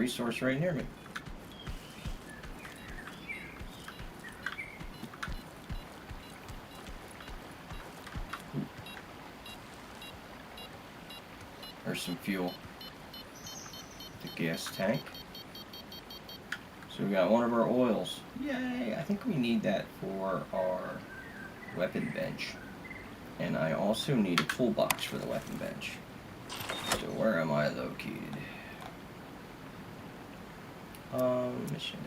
resource right near me. There's some fuel. The gas tank. So we got one of our oils. Yay! I think we need that for our weapon bench. And I also need a toolbox for the weapon bench. So where am I located? Missions.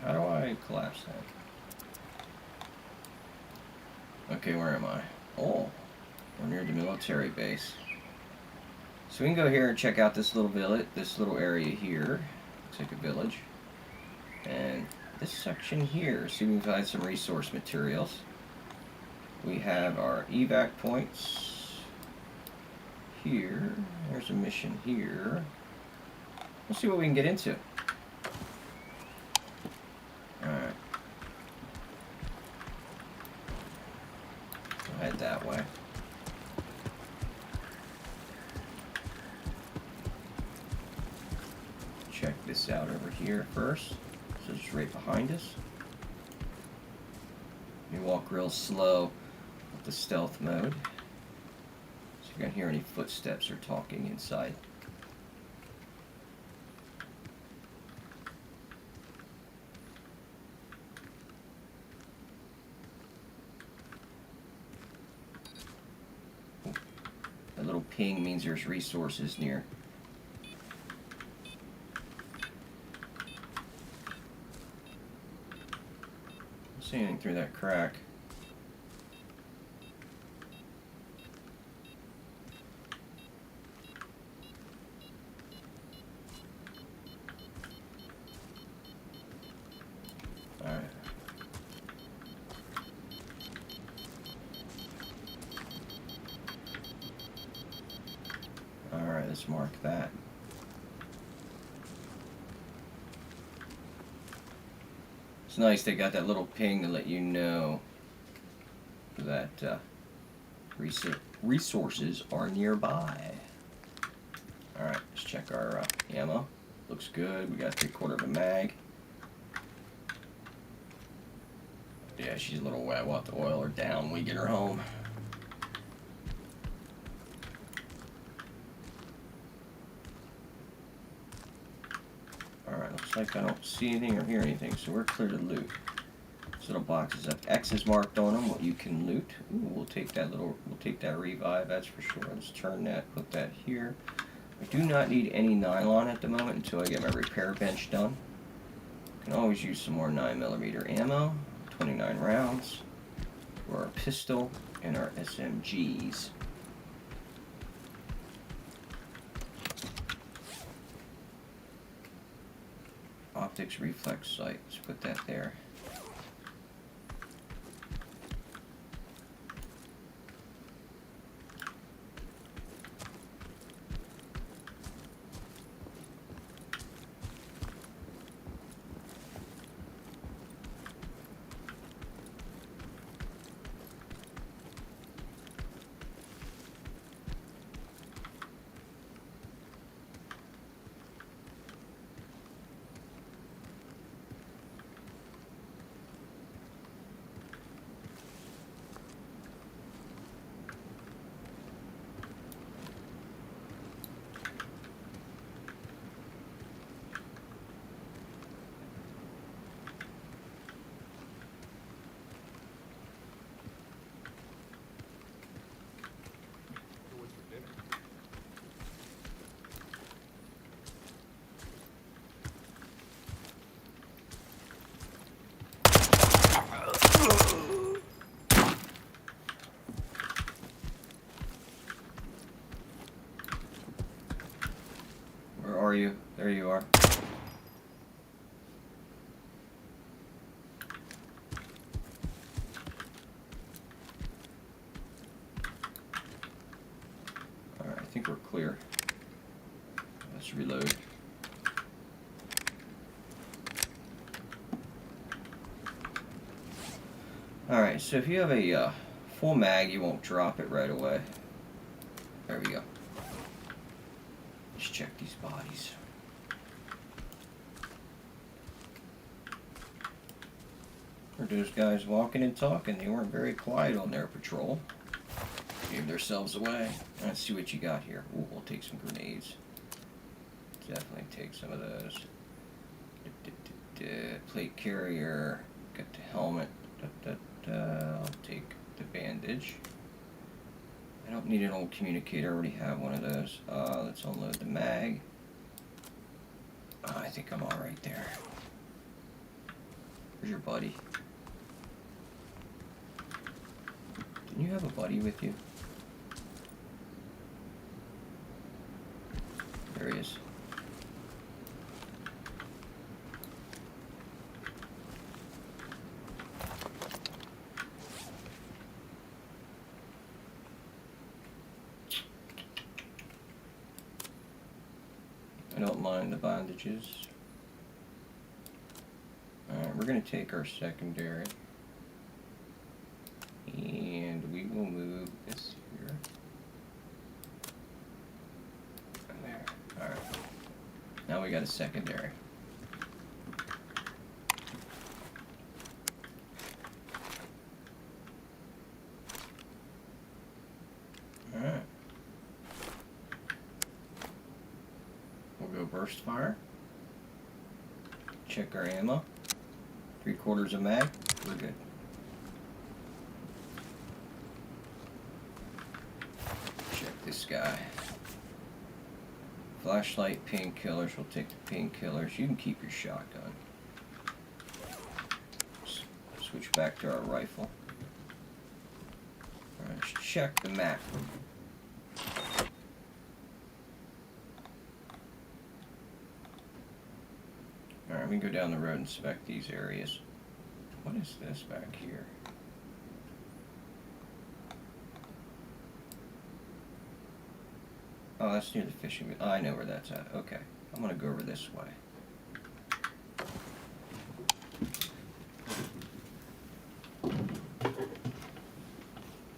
How do I collapse that? Okay, where am I? Oh, we're near the military base. So we can go here and check out this little village, this little area here. Looks like a village. And this section here, see, we can find some resource materials. We have our evac points here. There's a mission here. Let's see what we can get into. Alright. We'll head that way. Check this out over here first. So it's right behind us. You walk real slow with the stealth mode. So you can't hear any footsteps or talking inside. That little ping means there's resources near. See anything through that crack. Alright. Alright, let's mark that. It's nice they got that little ping to let you know that resources are nearby. Alright, let's check our ammo. Looks good. We got 3/4 of a mag. Yeah, she's a little wet. We'll have to oil her down when we get her home. Alright, looks like I don't see anything or hear anything, so we're clear to loot. This little box is up. X is marked on them, what you can loot. Ooh, we'll take that revive, that's for sure. Let's turn that, put that here. I do not need any nylon at the moment until I get my repair bench done. Can always use some more 9mm ammo, 29 rounds for our pistol and our SMGs. Optics reflex sight, let's put that there. Where are you? There you are. Alright, I think we're clear. Let's reload. Alright, so if you have a full mag, you won't drop it right away. There we go. Let's check these bodies. Heard those guys walking and talking. They weren't very quiet on their patrol. Gave themselves away. Let's see what you got here. Ooh, we'll take some grenades. Definitely take some of those. Plate carrier. Got the helmet. I'll take the bandage. I don't need an old communicator. I already have one of those. Let's unload the mag. I think I'm alright there. Where's your buddy? Didn't you have a buddy with you? There he is. I don't mind the bandages. Alright, we're going to take our secondary. And we will move this here. And there. Alright. Now we got a secondary. Alright. We'll go burst fire. Check our ammo. 3/4 of mag. We're good. Check this guy. Flashlight, painkillers. We'll take the painkillers. You can keep your shotgun. Switch back to our rifle. Alright, let's check the map. Alright, we can go down the road and inspect these areas. What is this back here? Oh, that's near the fishing. Oh, I know where that's at. Okay. I'm going to go over this way.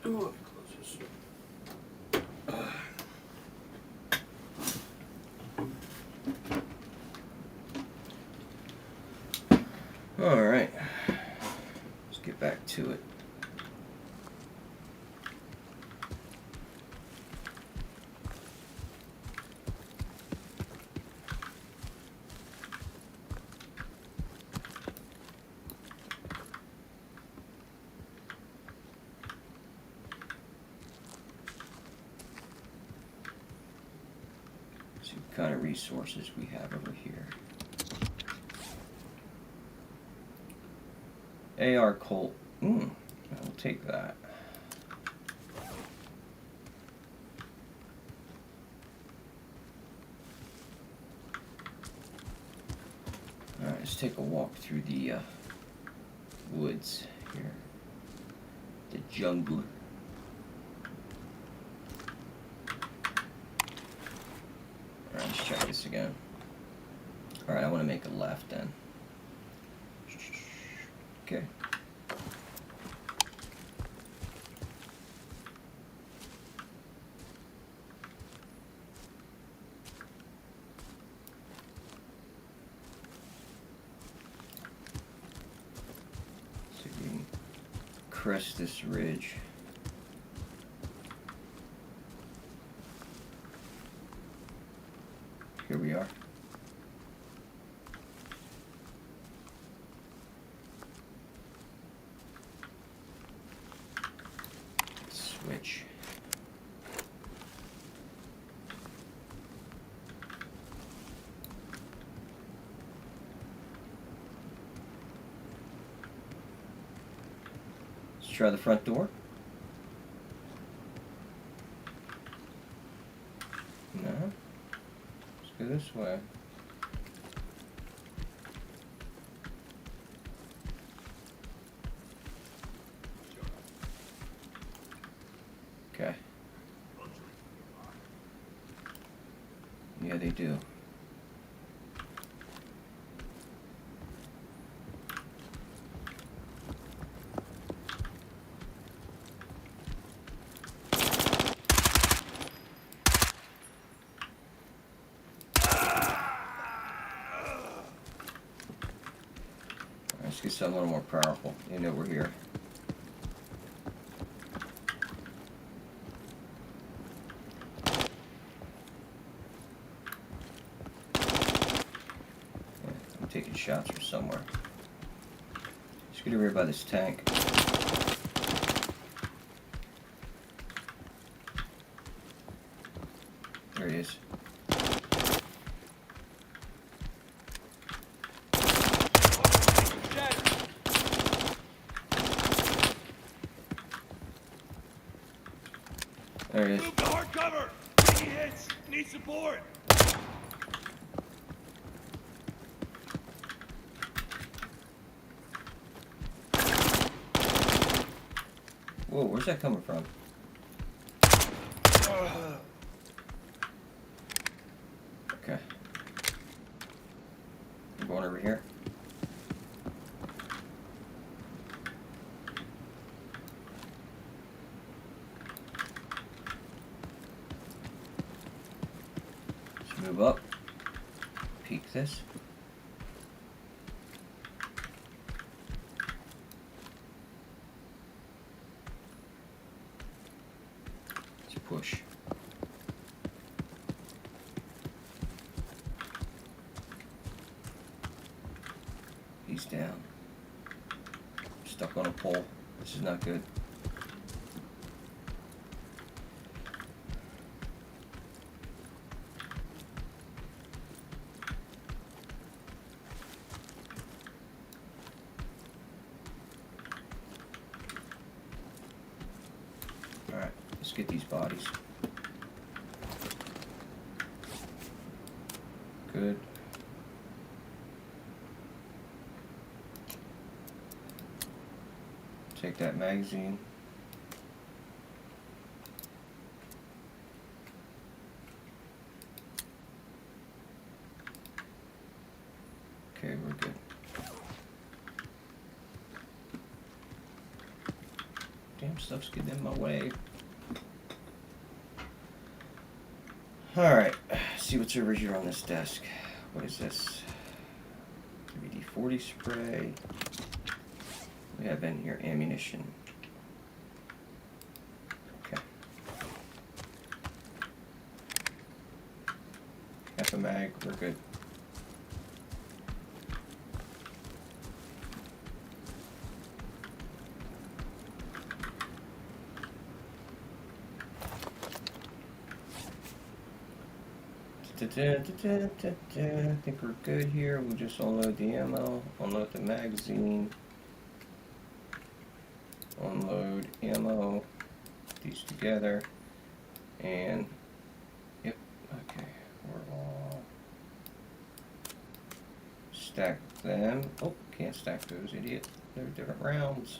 Oh, let me close this. Alright. Let's get back to it. See what kind of resources we have over here. AR Colt. I'll take that. Alright, let's take a walk through the woods here. The jungle. Alright, let's check this again. Alright, I want to make a left then. Okay. See if we can crest this ridge. Here we are. Switch. Let's try the front door. No. Let's go this way. Okay. Yeah, they do. so I'm a little more powerful. You know we're here. I'm taking shots from somewhere. Let's get over here by this tank. There he is. There he is. Move to hard cover! Taking hits! Need support! Whoa, where's that coming from? Okay. I'm going over here. Let's move up. Peek this. Let's push. He's down. Stuck on a pole. This is not good. Alright, let's get these bodies. Good. Take that magazine. Okay, we're good. Damn stuff's getting in my way. Alright, see what's over here on this desk. What is this? WD-40 spray. We have in here ammunition. Okay. Half a mag, we're good. I think we're good here. We'll just unload the ammo, unload the magazine, unload ammo, put these together, and yep, okay, we're all stack them. Oh, can't stack those, idiot. They're different rounds.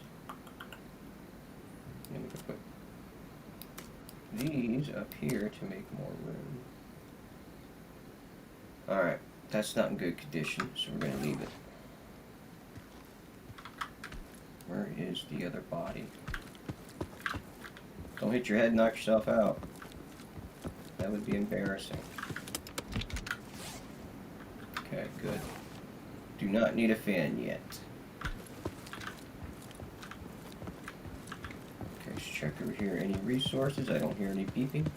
And we can put these up here to make more room. Alright, that's not in good condition, so we're going to leave it. Where is the other body? Don't hit your head and knock yourself out. That would be embarrassing. Okay, good. Do not need a fan yet. Okay, let's check over here. Any resources? I don't hear any beeping.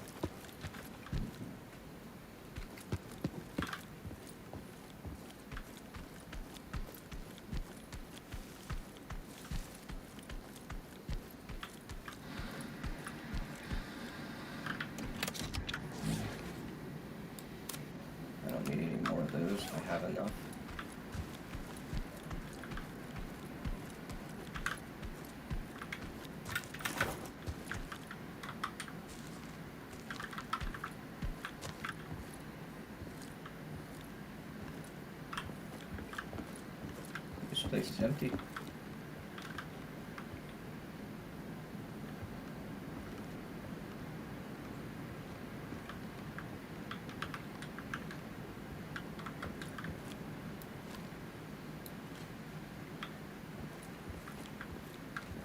I have enough. This place is empty.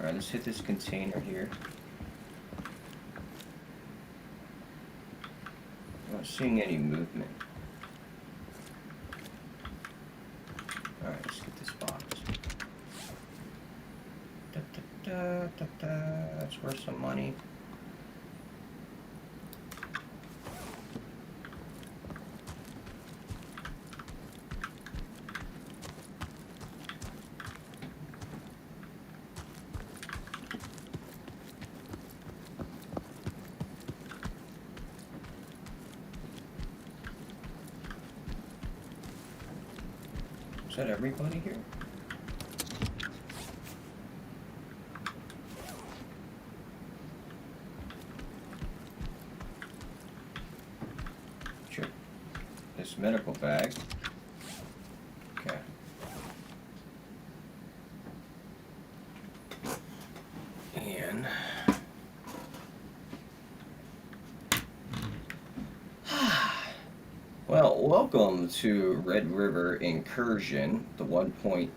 Alright, let's hit this container here. I'm not seeing any movement. Alright, let's get this box. That's worth some money. Is that everybody here? Sure. This medical bag. Okay. And well, welcome to Red River Incursion, the 1.3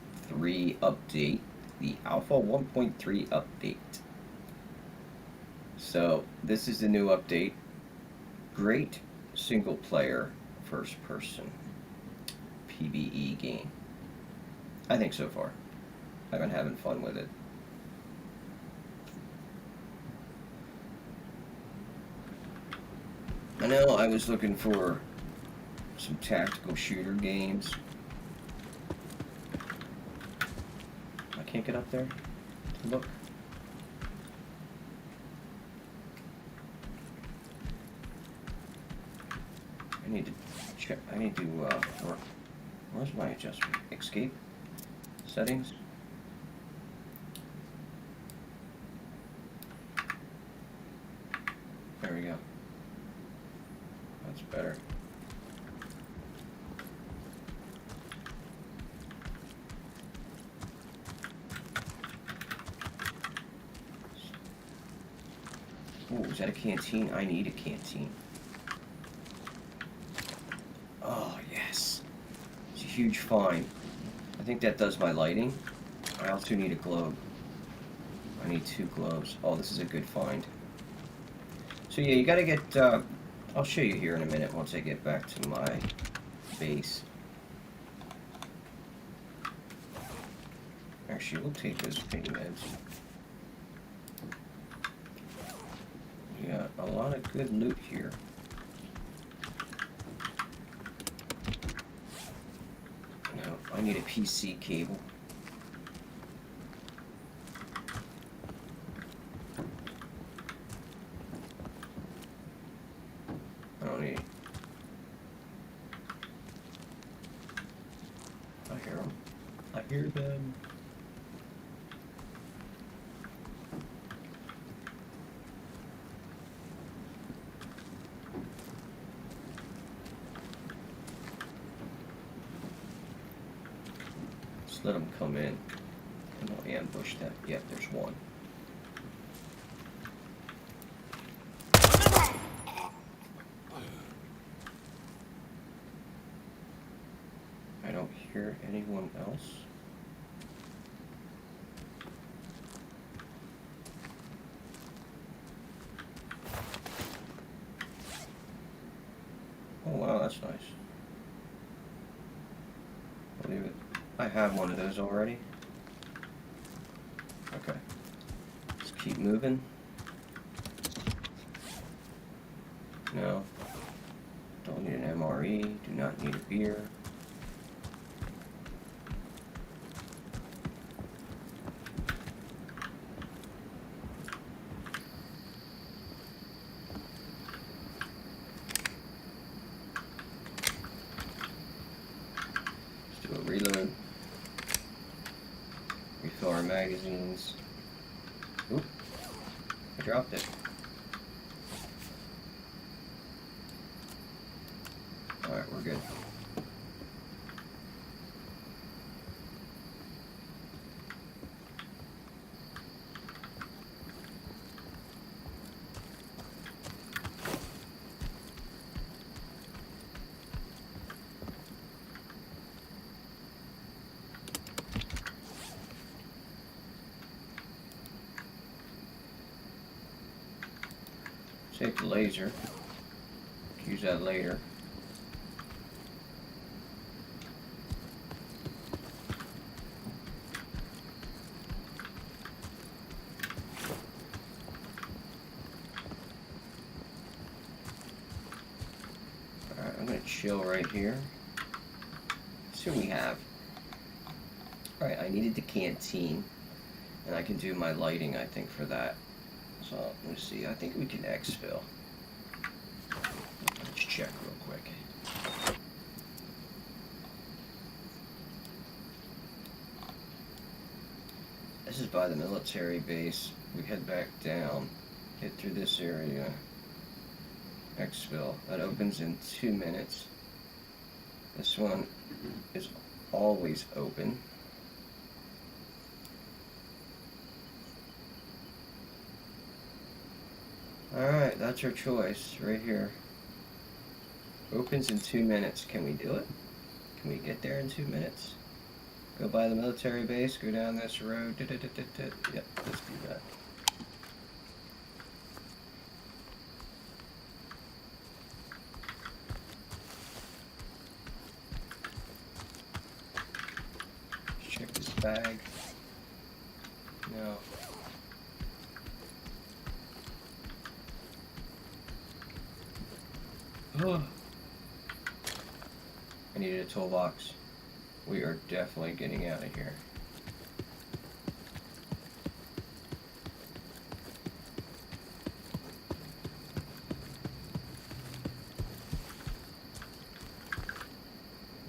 update, the Alpha 1.3 update. So, this is the new update. Great single player first person PvE game. I think so far. I've been having fun with it. I know I was looking for some tactical shooter games. I can't get up there to look. I need to check. I need to, where's my adjustment? Escape? Settings? There we go. That's better. Oh, is that a canteen? I need a canteen. Oh, yes. It's a huge find. I think that does my lighting. I also need a globe. I need 2 globes. Oh, this is a good find. So yeah, you gotta get, I'll show you here in a minute once I get back to my base. Actually, we'll take those pain meds. We got a lot of good loot here. No, I need a PC cable. I don't need. I hear them. I hear them. Let them come in, and I'll ambush that. Yep, there's one. I don't hear anyone else. Oh wow, that's nice. I'll leave it. I have one of those already. Okay. Let's keep moving. No. Don't need an MRE. Do not need a beer. Let's do a reload. Refill our magazines. Oop. I dropped it. Alright, we're good. Take the laser. Use that later. chill right here. So we have. Alright, I needed the canteen. And I can do my lighting, I think, for that. So, let's see. I think we can exfil. Let's check real quick. This is by the military base. We head back down. Get through this area. Exfil. That opens in 2 minutes. This one is always open. Alright, that's our choice right here. Opens in 2 minutes. Can we do it? Can we get there in 2 minutes? Go by the military base, go down this road. Yep, let's do that. Check this bag. No. Oh. I needed a toolbox. We are definitely getting out of here.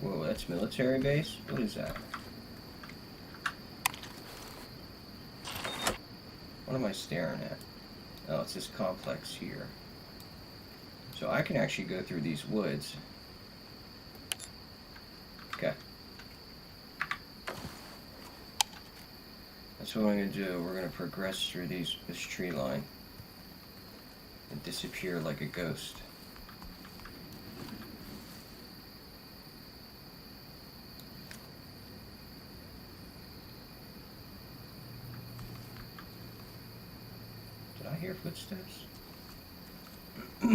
Whoa, that's military base? What is that? What am I staring at? Oh, it's this complex here. So I can actually go through these woods. Okay. That's what I'm going to do. We're going to progress through this tree line and disappear like a ghost. Did I hear footsteps? Let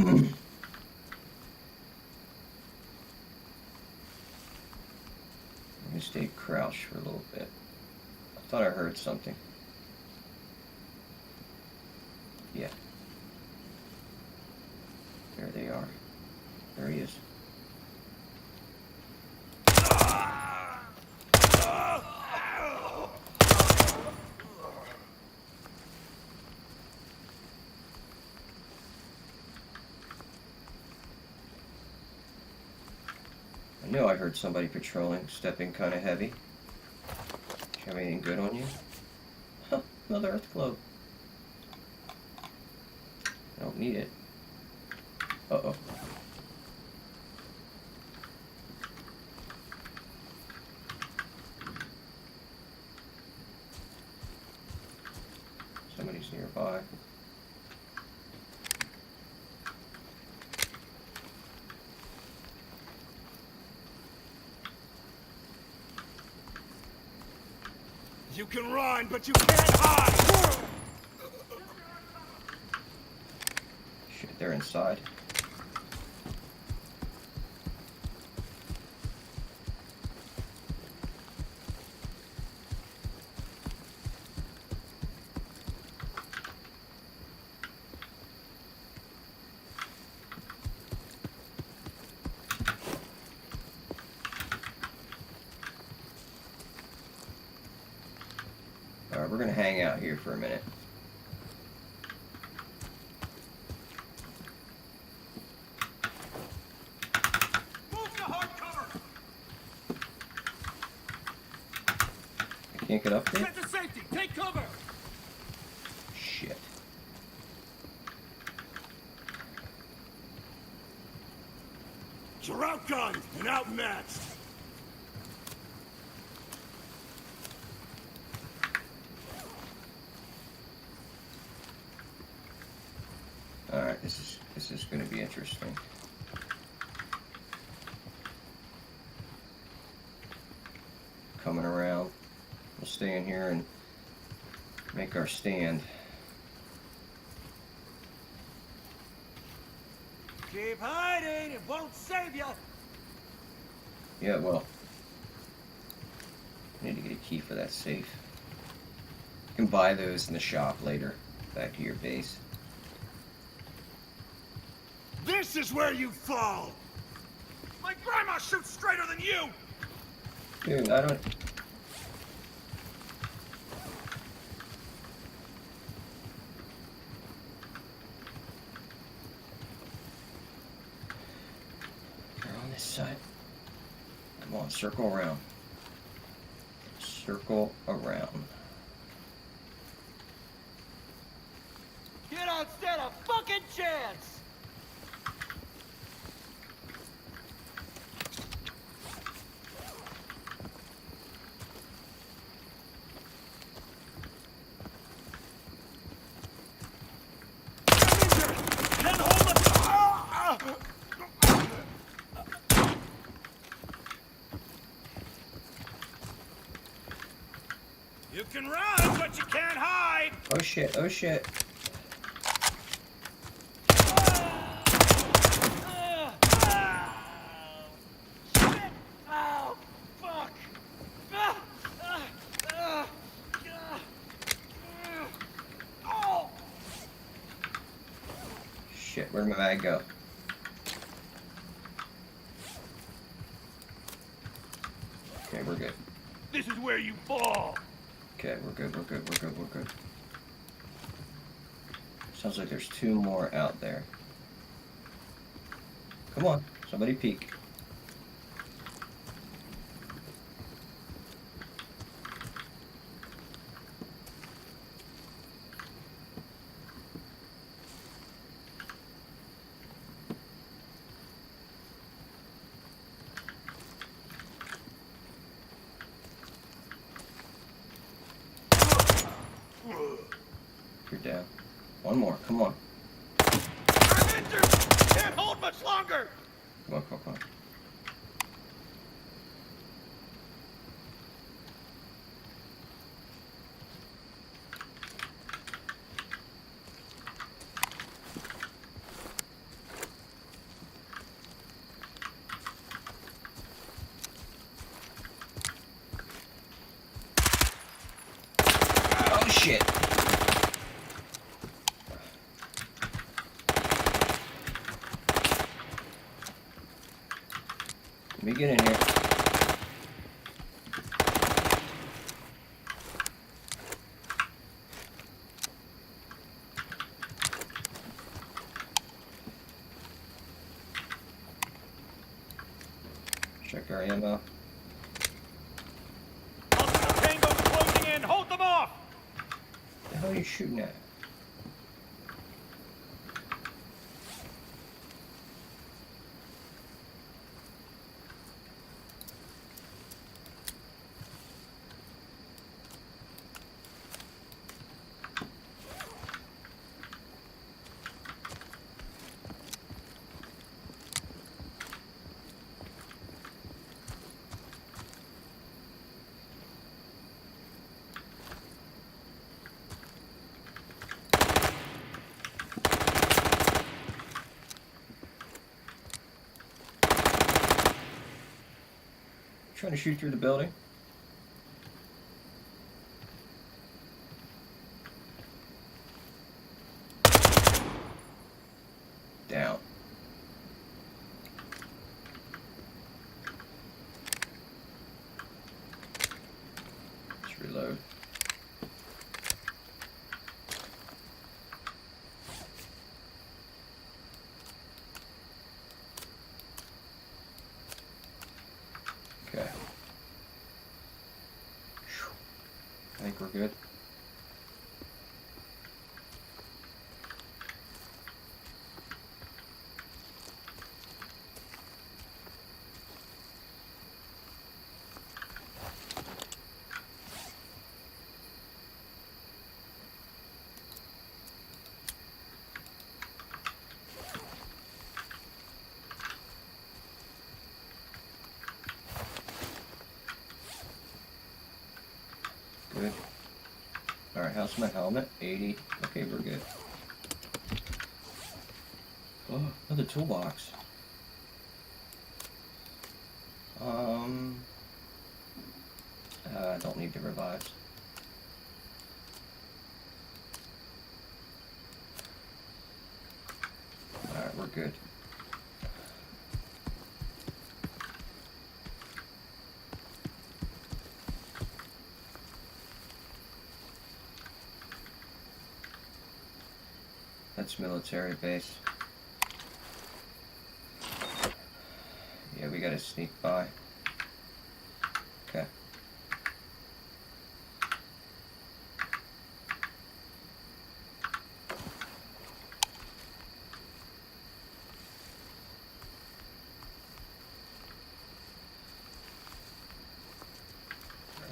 me stay crouched for a little bit. I thought I heard something. Yeah. There they are. There he is. I knew I heard somebody patrolling, stepping kind of heavy. Do you have anything good on you? Huh, another earth globe. I don't need it. Uh-oh. Somebody's nearby. You can run, but you can't hide! Shit, they're inside. Alright, we're gonna hang out here for a minute. Move to hard cover! I can't get up there? Get to safety! Take cover! Shit. You're outgunned and outmatched! Alright, this is gonna be interesting. Coming around. We'll stay in here and make our stand. Keep hiding! It won't save you! Yeah, well. I need to get a key for that safe. You can buy those in the shop later. Back to your base. This is where you fall! Grandma shoots straighter than you! Dude, I don't... They're on this side. Come on, circle around. Circle around. You don't stand a fucking chance! Then hold it! You can run, but you can't hide! Oh shit, oh shit. Shit! Oh, fuck! Oh! Shit, where'd my bag go? Okay, we're good. This is where you fall! Okay, we're good, we're good, we're good, we're good. Sounds like there's 2 more out there. Come on, somebody peek. You're down. 1 more, come on. I'm injured! Can't hold much longer! Come on, come on, come on. Oh shit! Let me get in here. Check our ammo. Multiple tangos closing in! Hold them off! What the hell are you shooting at? Trying to shoot through the building? Down. Let's reload. Okay. Phew. I think we're good. Good. Alright, how's my helmet? 80. Okay, we're good. Oh, another toolbox. I don't need the revives. Alright, we're good. That's military base. Yeah, we gotta sneak by. Okay.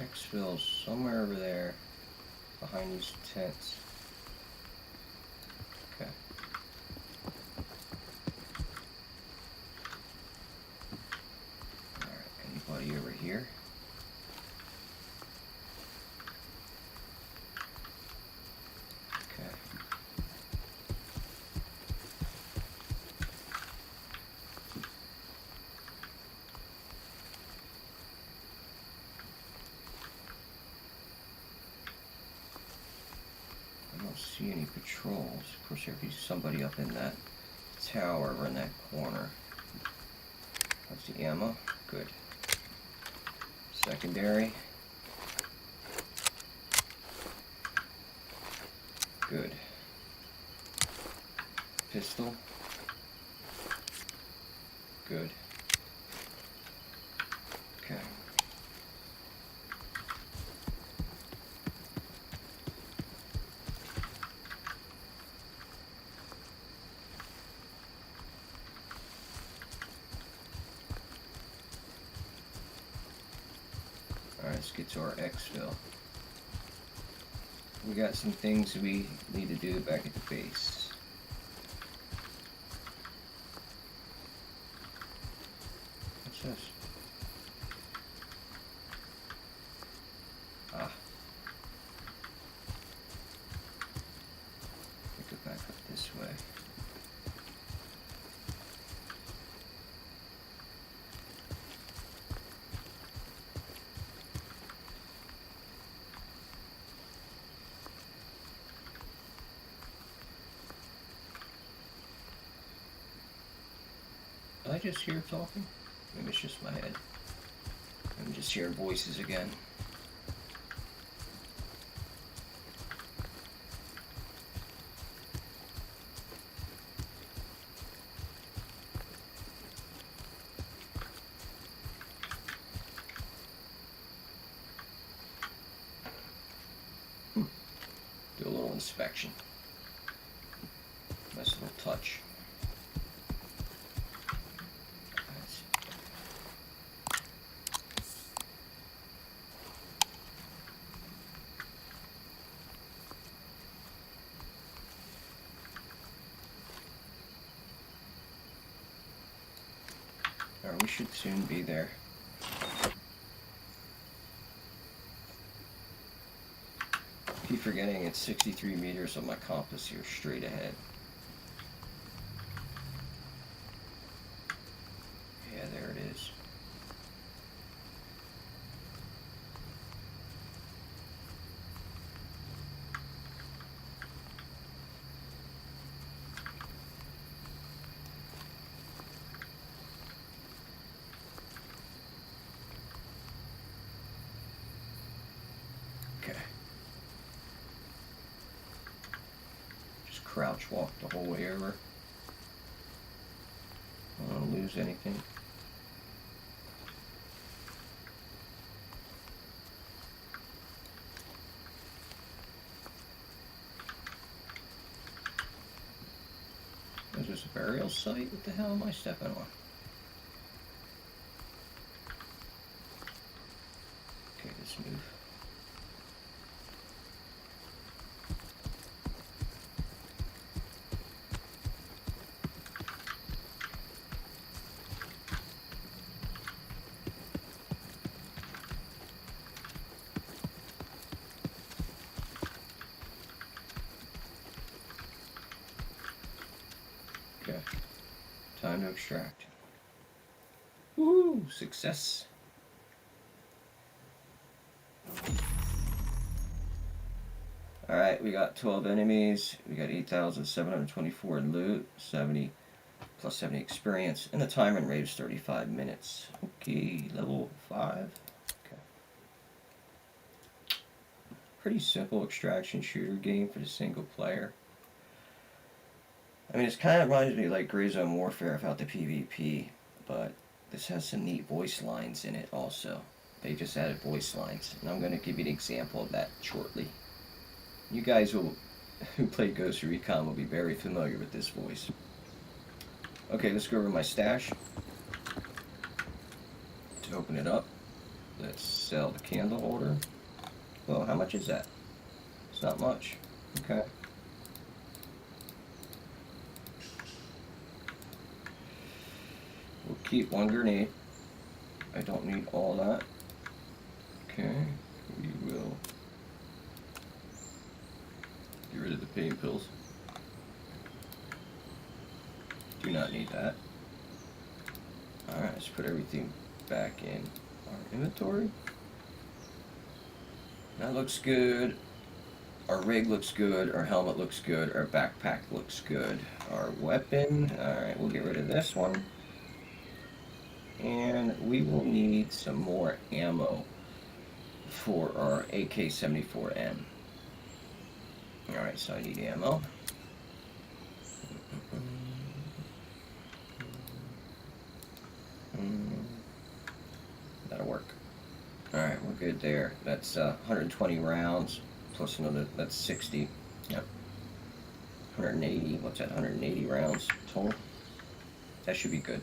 Exfil's somewhere over there, behind these tents. Okay. Alright, anybody over here? Okay. I don't see any patrols. Of course, there'd be somebody up in that tower or in that corner. That's the ammo. Good. Secondary. Good. Pistol. Good. Okay. Alright, let's get to our exfil. We got some things we need to do back at the base. What's this? Ah. We go back up this way. Did I just hear talking? Maybe it's just my head. I'm just hearing voices again. Do a little inspection. Nice little touch. Alright, we should soon be there. Keep forgetting it's 63 meters on my compass here, straight ahead. Yeah, there it is. Okay. Just crouch walk the whole way over. I don't want to lose anything. Is this a burial site? What the hell am I stepping on? Okay, let's move. Okay, time to extract. Woohoo! Success! Alright, we got 12 enemies, we got 8,724 in loot, 70 plus 70 experience, and the time and rate is 35 minutes. Okay, level 5. Okay. Pretty simple extraction shooter game for the single player. I mean, it's kind of reminds me like Gray Zone Warfare without the PvP, but this has some neat voice lines in it also. They just added voice lines, and I'm going to give you an example of that shortly. You guys who play Ghost Recon will be very familiar with this voice. Okay, let's go over my stash. To open it up, let's sell the candle holder. Well, how much is that? It's not much. Okay. We'll keep one grenade. I don't need all that. Okay, we will get rid of the pain pills. Do not need that. Alright, let's put everything back in our inventory. That looks good. Our rig looks good. Our helmet looks good. Our backpack looks good. Our weapon, alright, we'll get rid of this one. And we will need some more ammo for our AK-74M. Alright, so I need ammo. That'll work. Alright, we're good there. That's 120 rounds plus another, that's 60. Yep. 180, what's that, 180 rounds total? That should be good.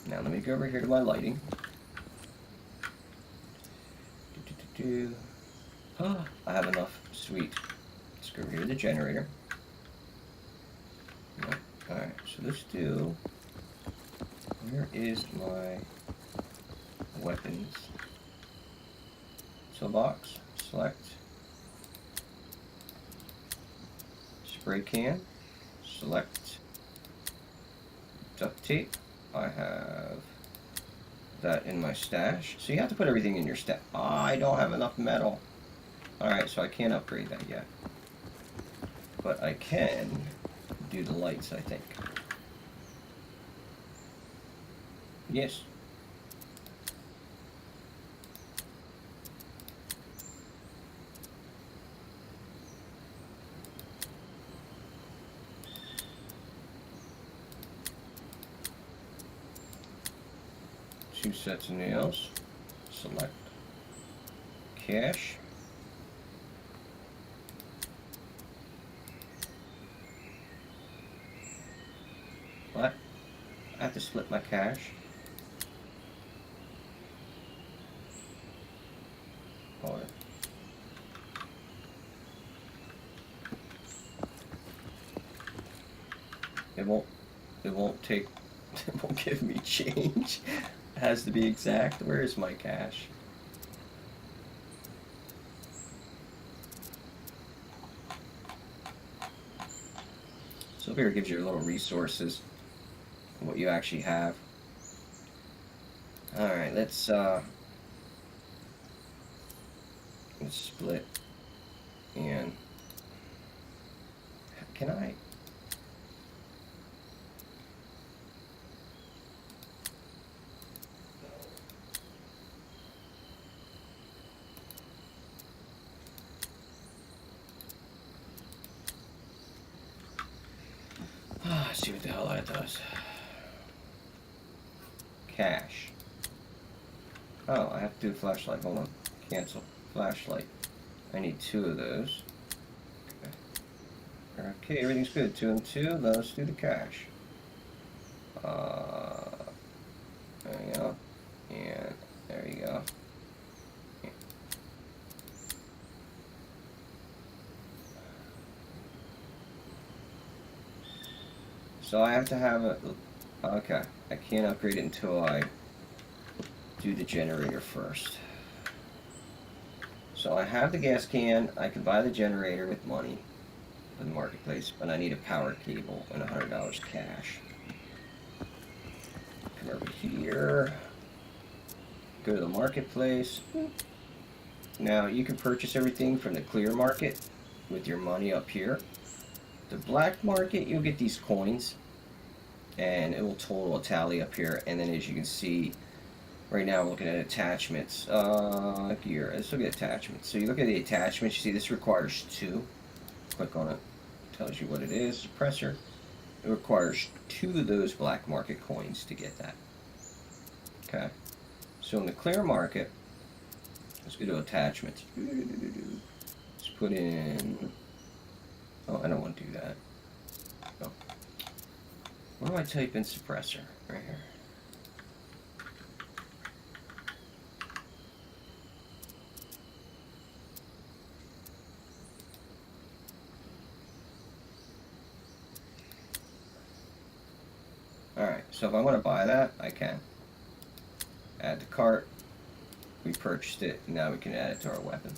Now let me go over here to my lighting. Oh, I have enough. Sweet. Let's go over here to the generator. Yep. Alright, so let's do... Where is my weapons? Toolbox. Select. Spray can. Select. Duct tape. I have that in my stash. So you have to put everything in your stash. Oh, I don't have enough metal. Alright, so I can't upgrade that yet. But I can do the lights, I think. Yes. Two sets of nails. Select. Cash. What? I have to split my cash. Hold it. It won't take, it won't give me change. It has to be exact. Where is my cash? So here it gives you your little resources, what you actually have. Alright, let's split. And can I? Let's see what the hell that does. Cash. Oh, I have to do a flashlight. Hold on. Cancel. Flashlight. I need 2 of those. Okay, everything's good. 2 and 2. Now let's do the cash. There you go. And there you go. So I have to have a... Okay, I can't upgrade it until I do the generator first. So I have the gas can, I can buy the generator with money in the marketplace, but I need a power cable and $100 cash. Come over here, go to the marketplace. Now you can purchase everything from the clear market with your money up here. The black market, you'll get these coins and it will total a tally up here, and then as you can see right now we're looking at attachments. Here, let's look at attachments. So you look at the attachments, you see this requires 2. Click on it. tells you what it is. Suppressor. It requires 2 of those black market coins to get that. Okay. So in the clear market, let's go to attachments. Let's put in. Oh, I don't want to do that. Oh. Where do I type in suppressor? Right here. Alright, so if I want to buy that, I can. Add to cart. We purchased it, now we can add it to our weapon.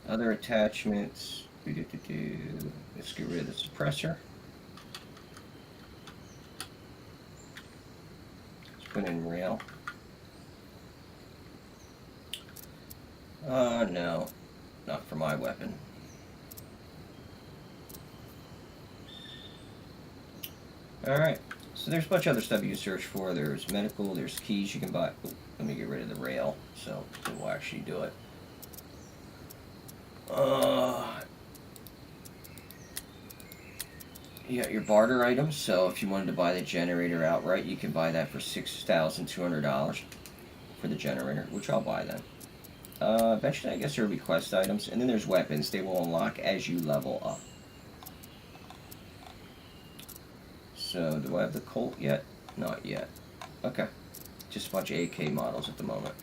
Other attachments. Let's get rid of the suppressor. Let's put in rail. No, not for my weapon. Alright, so there's a bunch of other stuff you can search for. There's medical, there's keys you can buy. Oh, let me get rid of the rail so it will actually do it. You got your barter items, so if you wanted to buy the generator outright, you can buy that for $6,200 for the generator, which I'll buy then. Eventually, I guess there will be quest items, and then there's weapons. They will unlock as you level up. So, do I have the Colt yet? Not yet. Okay. Just a bunch of AK models at the moment.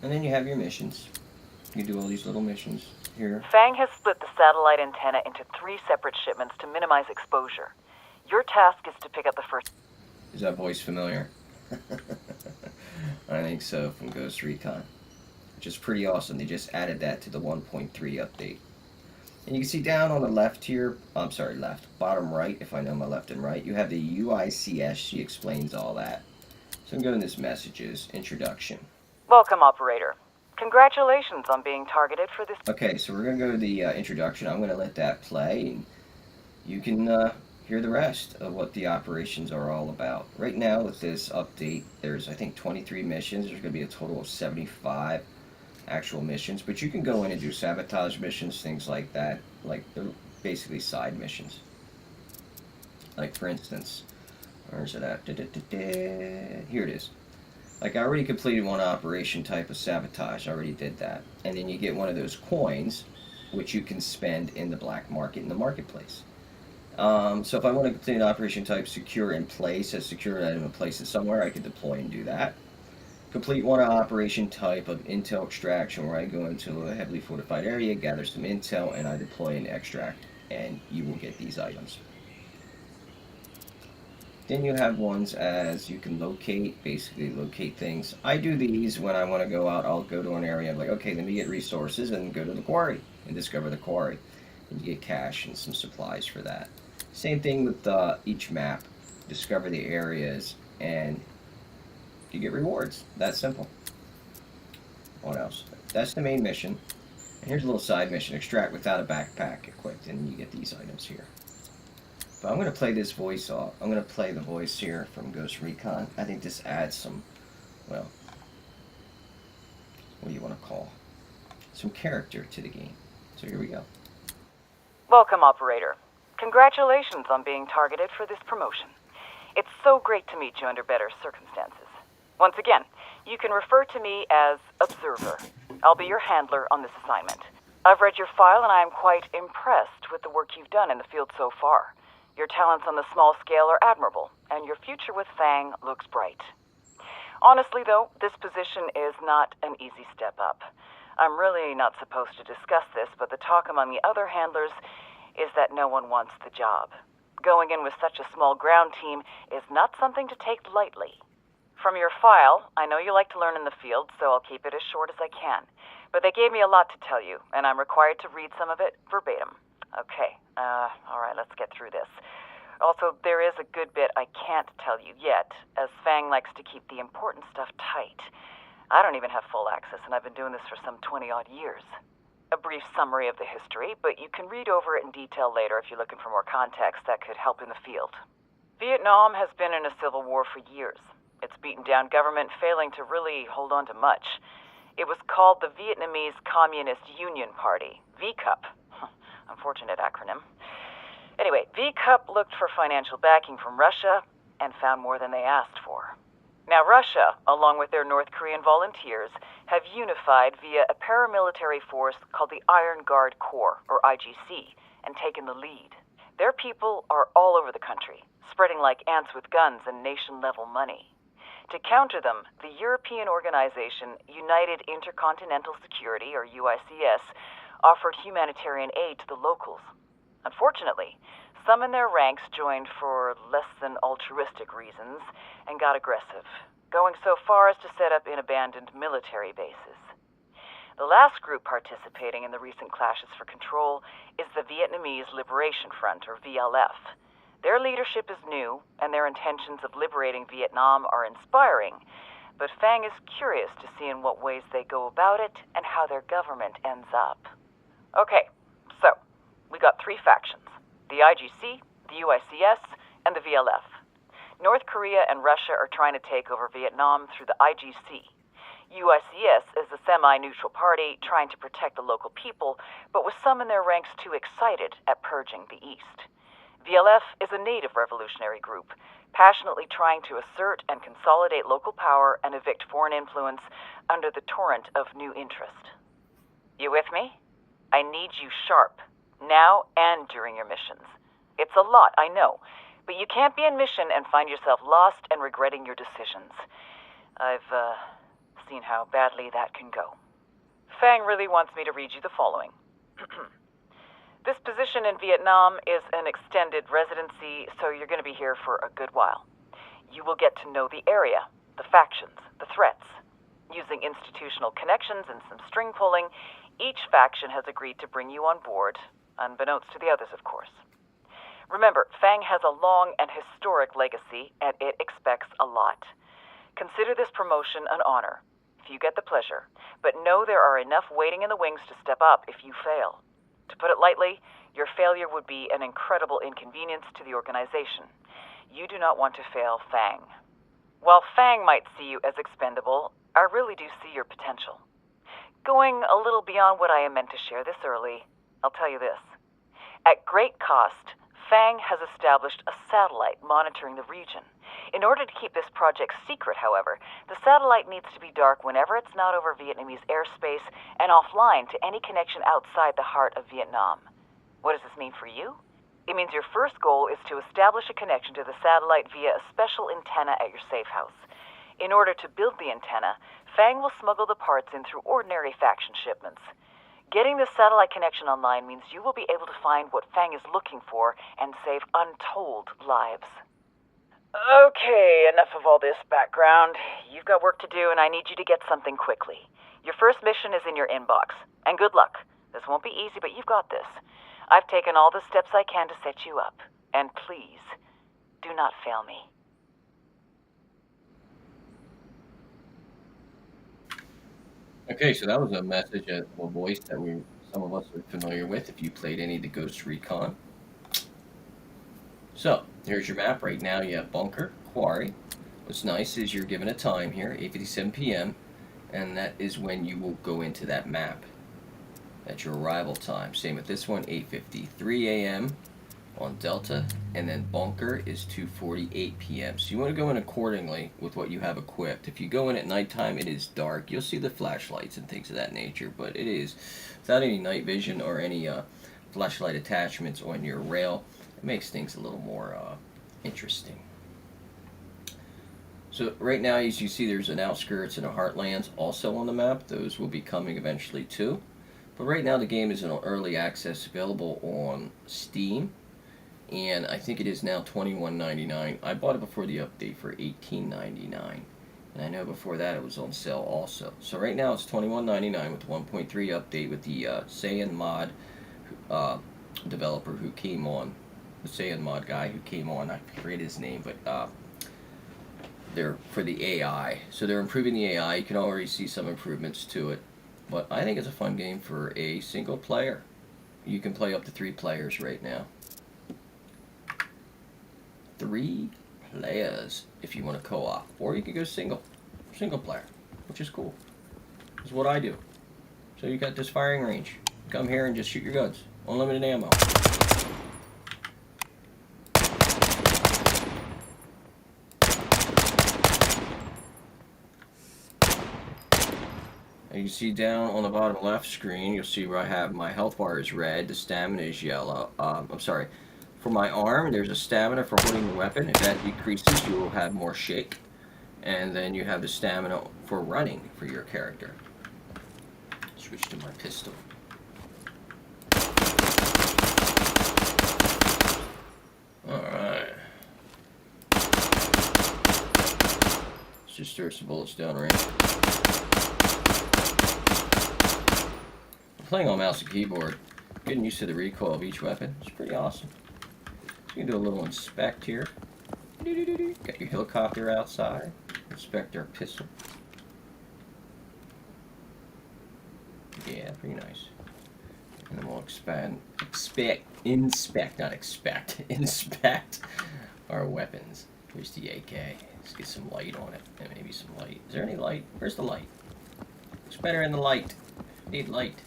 And then you have your missions. You can do all these little missions here. Fang has split the satellite antenna into 3 separate shipments to minimize exposure. Your task is to pick up the first... Is that voice familiar? I think so, from Ghost Recon. Which is pretty awesome. They just added that to the 1.3 update. And you can see down on the left here, I'm sorry, left, bottom right, if I know my left and right, you have the UICS. She explains all that. So I'm going to this messages, introduction. Welcome, operator. Congratulations on being targeted for this... Okay, so we're going to go to the introduction. I'm going to let that play, and you can hear the rest of what the operations are all about. Right now, with this update, there's, I think, 23 missions. There's going to be a total of 75 actual missions, but you can go in and do sabotage missions, things like that. Like, they're basically side missions. Like, for instance, where's it at? Here it is. Like, I already completed one operation type of sabotage. I already did that. And then you get one of those coins, which you can spend in the black market, in the marketplace. So if I want to complete an operation type secure in place, a secure item in place somewhere, I can deploy and do that. Complete one operation type of intel extraction, where I go into a heavily fortified area, gather some intel, and I deploy and extract, and you will get these items. Then you have ones as you can basically locate things. I do these when I want to go out. I'll go to an area, I'm like, okay, let me get resources, and go to the quarry, and discover the quarry. And you get cash and some supplies for that. Same thing with each map. Discover the areas, and you get rewards. That simple. What else? That's the main mission. And here's a little side mission. Extract without a backpack equipped, and you get these items here. But I'm going to play this voice off. I'm going to play the voice here from Ghost Recon. I think this adds some, well, what do you want to call? Some character to the game. So here we go. Welcome, operator. Congratulations on being targeted for this promotion. It's so great to meet you under better circumstances. Once again, you can refer to me as Observer. I'll be your handler on this assignment. I've read your file and I am quite impressed with the work you've done in the field so far. Your talents on the small scale are admirable, and your future with Fang looks bright. Honestly, though, this position is not an easy step up. I'm really not supposed to discuss this, but the talk among the other handlers is that no one wants the job. Going in with such a small ground team is not something to take lightly. From your file, I know you like to learn in the field, so I'll keep it as short as I can. But they gave me a lot to tell you, and I'm required to read some of it verbatim. Okay, alright, let's get through this. Also, there is a good bit I can't tell you yet, as Fang likes to keep the important stuff tight. I don't even have full access, and I've been doing this for some 20-odd years. A brief summary of the history, but you can read over it in detail later if you're looking for more context that could help in the field. Vietnam has been in a civil war for years. It's beaten down government, failing to really hold on to much. It was called the Vietnamese Communist Union Party, VCUP. Unfortunate acronym. Anyway, VCUP looked for financial backing from Russia and found more than they asked for. Now, Russia, along with their North Korean volunteers, have unified via a paramilitary force called the Iron Guard Corps, or IGC, and taken the lead. Their people are all over the country, spreading like ants with guns and nation-level money. To counter them, the European organization United Intercontinental Security, or UICS, offered humanitarian aid to the locals. Unfortunately, some in their ranks joined for less than altruistic reasons and got aggressive, going so far as to set up in abandoned military bases. The last group participating in the recent clashes for control is the Vietnamese Liberation Front, or VLF. Their leadership is new, and their intentions of liberating Vietnam are inspiring, but Fang is curious to see in what ways they go about it and how their government ends up. Okay, so we got three factions: the IGC, the UICS, and the VLF. North Korea and Russia are trying to take over Vietnam through the IGC. UICS is a semi-neutral party trying to protect the local people, but with some in their ranks too excited at purging the East. VLF is a native revolutionary group, passionately trying to assert and consolidate local power and evict foreign influence under the torrent of new interest. You with me? I need you sharp, now and during your missions. It's a lot, I know, but you can't be in mission and find yourself lost and regretting your decisions. I've seen how badly that can go. Fang really wants me to read you the following. This position in Vietnam is an extended residency, so you're going to be here for a good while. You will get to know the area, the factions, the threats. Using institutional connections and some string pulling, each faction has agreed to bring you on board, unbeknownst to the others, of course. Remember, Fang has a long and historic legacy, and it expects a lot. Consider this promotion an honor, if you get the pleasure, but know there are enough waiting in the wings to step up if you fail. To put it lightly, your failure would be an incredible inconvenience to the organization. You do not want to fail Fang. While Fang might see you as expendable, I really do see your potential. Going a little beyond what I am meant to share this early, I'll tell you this. At great cost, Fang has established a satellite monitoring the region. In order to keep this project secret, however, the satellite needs to be dark whenever it's not over Vietnamese airspace and offline to any connection outside the heart of Vietnam. What does this mean for you? It means your first goal is to establish a connection to the satellite via a special antenna at your safe house. In order to build the antenna, Fang will smuggle the parts in through ordinary faction shipments. Getting this satellite connection online means you will be able to find what Fang is looking for and save untold lives. Okay, enough of all this background. You've got work to do, and I need you to get something quickly. Your first mission is in your inbox. And good luck. This won't be easy, but you've got this. I've taken all the steps I can to set you up. And please, do not fail me. Okay, so that was a message, a voice that some of us are familiar with if you played any of the Ghost Recon. So, here's your map. Right now you have Bunker, Quarry. What's nice is you're given a time here, 8:57 p.m., and that is when you will go into that map. That's your arrival time. Same with this one, 8:53 a.m. on Delta, and then Bunker is 2:48 p.m. So you want to go in accordingly with what you have equipped. If you go in at nighttime, it is dark. You'll see the flashlights and things of that nature, but it is without any night vision or any flashlight attachments on your rail. It makes things a little more interesting. So right now, as you see, there's an outskirts and a heartlands also on the map. Those will be coming eventually too. But right now the game is in early access, available on Steam, and I think it is now $21.99. I bought it before the update for $18.99, and I know before that it was on sale also. So right now it's $21.99 with the 1.3 update with the Saiyan Mod developer who came on, the Saiyan Mod guy who came on. I forget his name, but they're for the AI. So they're improving the AI. You can already see some improvements to it. But I think it's a fun game for a single player. You can play up to 3 players right now. 3 players if you want to co-op. Or you can go single player, which is cool. Is what I do. So you got this firing range. Come here and just shoot your guns. Unlimited ammo. And you see down on the bottom left screen, you'll see where I have my health bar is red, the stamina is yellow. I'm sorry. For my arm, there's a stamina for holding the weapon. If that decreases, you will have more shake. And then you have the stamina for running for your character. Switch to my pistol. Alright. Let's just throw some bullets down range. I'm playing on mouse and keyboard. Getting used to the recoil of each weapon. It's pretty awesome. So you can do a little inspect here. Got your helicopter outside. Inspect our pistol. Yeah, pretty nice. And then we'll inspect our weapons. Here's the AK. Let's get some light on it, and maybe some light. Is there any light? Where's the light? It's better in the light. Need light.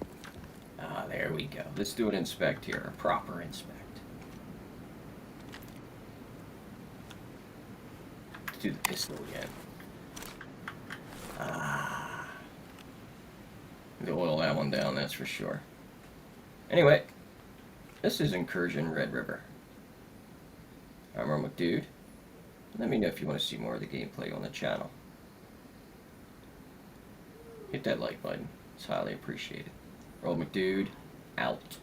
Ah, there we go. Let's do an inspect here. A proper inspect. Let's do the pistol again. Ah. To oil that one down, that's for sure. Anyway, this is Incursion Red River. I'm Earl McDude. Let me know if you want to see more of the gameplay on the channel. Hit that like button. It's highly appreciated. Earl McDude, out.